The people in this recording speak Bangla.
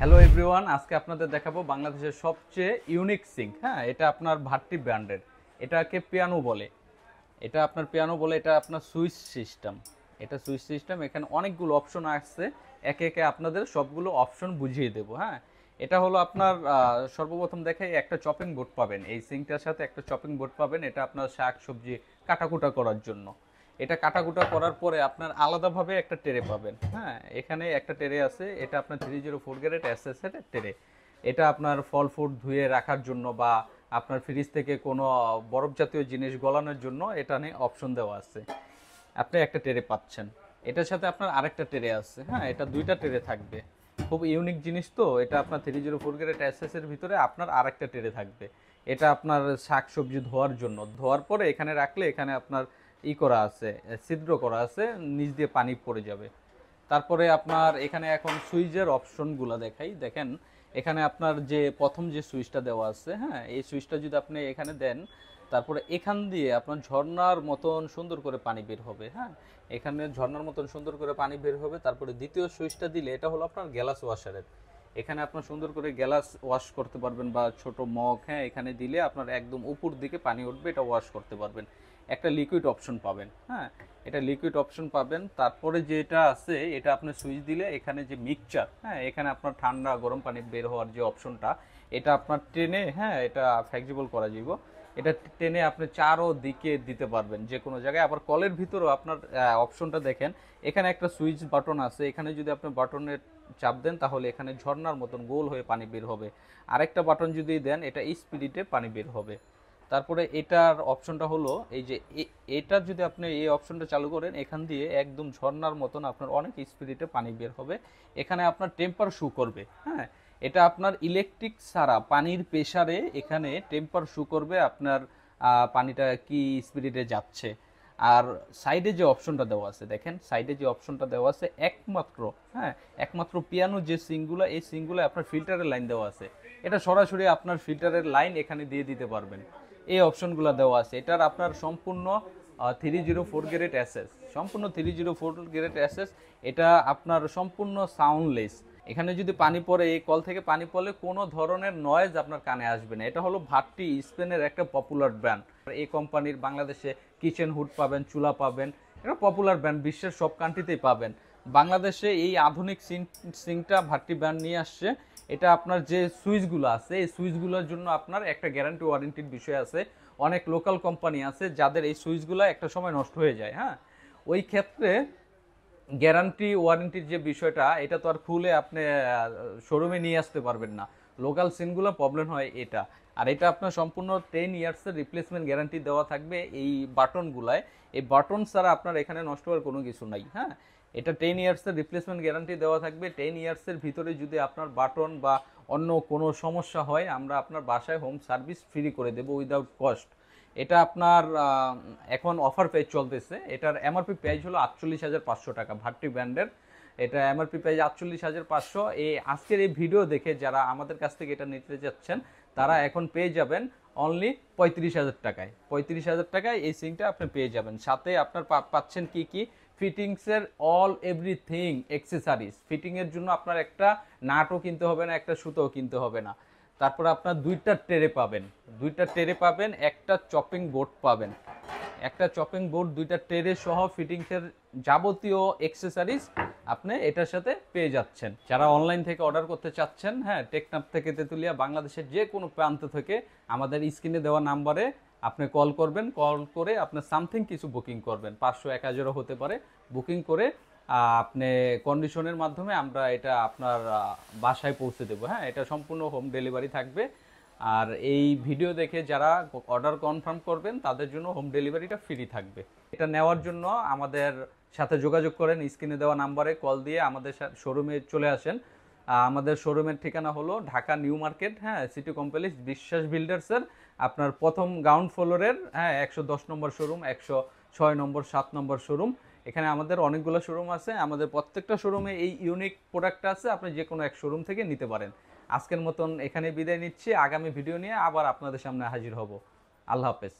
হ্যালো এভরিওয়ান, আজকে আপনাদের দেখাবো বাংলাদেশের সবচেয়ে ইউনিক সিঙ্ক। হ্যাঁ, এটা আপনার ভাট্টি ব্র্যান্ডের। এটাকে পিয়ানো বলে। এটা আপনার পিয়ানো বলে, এটা আপনার সুইচ সিস্টেম। এটা সুইচ সিস্টেম, এখানে অনেকগুলো অপশন আসছে। একে একে আপনাদের সবগুলো অপশন বুঝিয়ে দেবো। হ্যাঁ, এটা হলো আপনার সর্বপ্রথম দেখে একটা চপিং বোর্ড পাবেন। এই সিঙ্কটার সাথে একটা চপিং বোর্ড পাবেন। এটা আপনার শাক সবজি কাটাকুটা করার জন্য। এটা কাটাকুটা করার পরে আপনার আলাদাভাবে একটা ট্রে পাবেন। হ্যাঁ, এখানে একটা ট্রে আছে। এটা আপনার 304 গ্রেড এসএস এর ট্রে। এটা আপনার ফল ফ্রুট ধুয়ে রাখার জন্য বা আপনার ফ্রিজ থেকে কোনো বরফ জাতীয় জিনিস গলানোর জন্য এটা নিয়ে অপশন দেওয়া আছে। আপনি একটা ট্রে পাচ্ছেন। এটার সাথে আপনার আরেকটা ট্রে আছে। হ্যাঁ, এটা দুইটা ট্রে থাকবে। খুব ইউনিক জিনিস তো। এটা আপনার 304 গ্রেড এসএস এর ভিতরে আপনার আরেকটা ট্রে থাকবে। এটা আপনার শাক সবজি ধোয়ার জন্য। ধোয়ার পরে এখানে রাখলে এখানে আপনার করা আছে, ছিদ্র করা আছে, নিচ দিয়ে পানি পড়ে যাবে। তারপরে আপনার এখানে এখন সুইচের অপশনগুলো দেখাই। দেখেন, এখানে আপনার যে প্রথম যে সুইচটা দেওয়া আছে, হ্যাঁ, এই সুইচটা যদি আপনি এখানে দেন, তারপরে এখান দিয়ে আপনার ঝর্ণার মতন সুন্দর করে পানি বের হবে। হ্যাঁ, এখানে ঝর্ণার মতন সুন্দর করে পানি বের হবে। তারপরে দ্বিতীয় সুইচটা দিলে এটা হলো আপনার গ্যালাস ওয়াশারের। এখানে আপনার সুন্দর করে গ্যালাস ওয়াশ করতে পারবেন বা ছোট মগ। হ্যাঁ, এখানে দিলে আপনার একদম উপর দিকে পানি উঠবে, এটা ওয়াশ করতে পারবেন। একটা লিকুইড অপশন পাবেন। হ্যাঁ, এটা লিকুইড অপশন পাবেন। তারপরে যেটা আছে, এটা আপনি সুইচ দিলে এখানে যে মিক্সচার, হ্যাঁ, এখানে আপনার ঠান্ডা গরম পানি বের হওয়ার যে অপশনটা, এটা আপনার টেনে, হ্যাঁ, এটা ফ্লেক্সিবল করা যাব। এটা টেনে আপনি চারো দিকে দিতে পারবেন যে কোনো জায়গায়। আবার কলের ভিতরেও আপনার অপশনটা দেখেন, এখানে একটা সুইচ বাটন আছে। এখানে যদি আপনি বাটনের চাপ দেন তাহলে এখানে ঝর্ণার মতন গোল হয়ে পানি বের হবে। আরেকটা বাটন যদি দেন, এটা স্পিডে পানি বের হবে। তারপরে এটার অপশনটা হলো এই যে এটা যদি আপনি এই অপশনটা চালু করেন, এখান দিয়ে একদম ঝর্ণার মতন আপনার অনেক স্পিডে পানি বের হবে। এখানে আপনার টেম্পার শো করবে। হ্যাঁ, এটা আপনার ইলেকট্রিক ছাড়া পানির প্রেসারে এখানে টেম্পার শো করবে আপনার পানিটা কি স্পিডে যাচ্ছে। আর সাইডে যে অপশনটা দেওয়া আছে, দেখেন সাইডে যে অপশনটা দেওয়া আছে, একমাত্র, হ্যাঁ, একমাত্র পিয়ানো যে সিঙ্কগুলো, এই সিঙ্কগুলো আপনার ফিল্টারের লাইন দেওয়া আছে। এটা সরাসরি আপনার ফিল্টারের লাইন এখানে দিয়ে দিতে পারবেন। এই অপশনগুলো দেওয়া আছে। এটার আপনার সম্পূর্ণ 304 গ্রেড এসএস, সম্পূর্ণ 304 গ্রেড এসএস। এটা আপনার সম্পূর্ণ সাউন্ডলেস। এখানে যদি পানি পড়ে, এই কল থেকে পানি পড়লে কোনো ধরনের নয়েজ আপনার কানে আসবে না। এটা হলো ভাট্টি, স্পেনের একটা পপুলার ব্র্যান্ড। এই কোম্পানির বাংলাদেশে কিচেন হুড পাবেন, চুলা পাবেন। এটা পপুলার ব্র্যান্ড, বিশ্বের সব কান্ট্রিতেই পাবেন। বাংলাদেশে এই আধুনিক সিঙ্কটা ভাট্টি ব্র্যান্ড নিয়ে আসছে। এটা আপনার যে সুইচগুলো আছে, এই সুইচগুলোর জন্য আপনার একটা গ্যারান্টি ওয়ারেন্টির বিষয় আছে। অনেক লোকাল কোম্পানি আছে যাদের এই সুইচগুলো একটা সময় নষ্ট হয়ে যায়। হ্যাঁ, ওই ক্ষেত্রে গ্যারান্টি ওয়ারেন্টির যে বিষয়টা, এটা তো আর খুলে আপনি শোরুমে নিয়ে আসতে পারবেন না। লোকাল সিনগুলো প্রবলেম হয় এটা। আর এটা আপনার সম্পূর্ণ 10 ইয়ার্সের রিপ্লেসমেন্ট গ্যারান্টি দেওয়া থাকবে এই বাটনগুলায়। এই বাটন ছাড়া আপনার এখানে নষ্ট হওয়ার কোনো কিছু নাই। হ্যাঁ, এটা 10 ইয়ার্সের রিপ্লেসমেন্ট গ্যারান্টি দেওয়া থাকবে। 10 ইয়ার্সের ভিতরে যদি আপনার বাটন বা অন্য কোনো সমস্যা হয়, আমরা আপনার বাসায় হোম সার্ভিস ফ্রি করে দেবো উইদাউট কস্ট। এটা আপনার এখন অফার প্রাইস চলতেছে। এটার এমআরপি প্রাইস হলো 48,500 টাকা, ভাট্টি ব্র্যান্ডের। এটা এমআরপি প্রাইস 48,500। এই আজকের এই ভিডিও দেখে যারা আমাদের কাছ থেকে এটা নিতে যাচ্ছেন, তারা এখন পেয়ে যাবেন অনলি 35,000 টাকায়। 35,000 টাকায় এই সিংটা আপনি পেয়ে যাবেন। সাথে আপনার পাচ্ছেন কি কি ফিটিংসের অল এভরিথিং এক্সেসরিজ। ফিটিংয়ের জন্য আপনার একটা নাটও কিনতে হবে না, একটা সুতোও কিনতে হবে না। তারপর আপনার দুইটা ট্রে পাবেন, একটা চপিং বোর্ড পাবেন। একটা চপিং বোর্ড, দুইটা ট্রে সহ ফিটিংসের যাবতীয় এক্সেসরিজ আপনি এটার সাথে পেয়ে যাচ্ছেন। যারা অনলাইন থেকে অর্ডার করতে চাচ্ছেন, হ্যাঁ, টেকনাফ থেকে তেতুলিয়া, বাংলাদেশের যে কোনো প্রান্ত থেকে আমাদের স্ক্রিনে দেওয়া নাম্বারে আপনি কল করবেন। কল করে আপনার সামথিং কিছু বুকিং করবেন, 500 1000 হতে পারে। বুকিং করে আপনি কন্ডিশনের মাধ্যমে আমরা এটা আপনার বাসায় পৌঁছে দেবো। হ্যাঁ, এটা সম্পূর্ণ হোম ডেলিভারি থাকবে। আর এই ভিডিও দেখে যারা অর্ডার কনফার্ম করবেন তাদের জন্য হোম ডেলিভারিটা ফ্রি থাকবে। এটা নেওয়ার জন্য আমাদের সাথে যোগাযোগ করেন, স্ক্রিনে দেওয়া নাম্বারে কল দিয়ে আমাদের শোরুমে চলে আসেন। আমাদের শোরুমের ঠিকানা হলো ঢাকা নিউ মার্কেট, হ্যাঁ, সিটি কমপ্লেক্স, বিশ্বাস বিল্ডার্সের আপনার প্রথম গ্রাউন্ড ফ্লোরের, হ্যাঁ, 110 নম্বর শোরুম, 106 নম্বর, 7 নম্বর শোরুম। এখানে আমাদের অনেকগুলো শোরুম আছে। আমাদের প্রত্যেকটা শোরুমে এই ইউনিক প্রোডাক্টটা আছে। আপনি যে কোনো এক শোরুম থেকে নিতে পারেন। আজকের মতন এখানে বিদায় নিচ্ছি। আগামী ভিডিও নিয়ে আবার আপনাদের সামনে হাজির হব। আল্লাহ হাফেজ।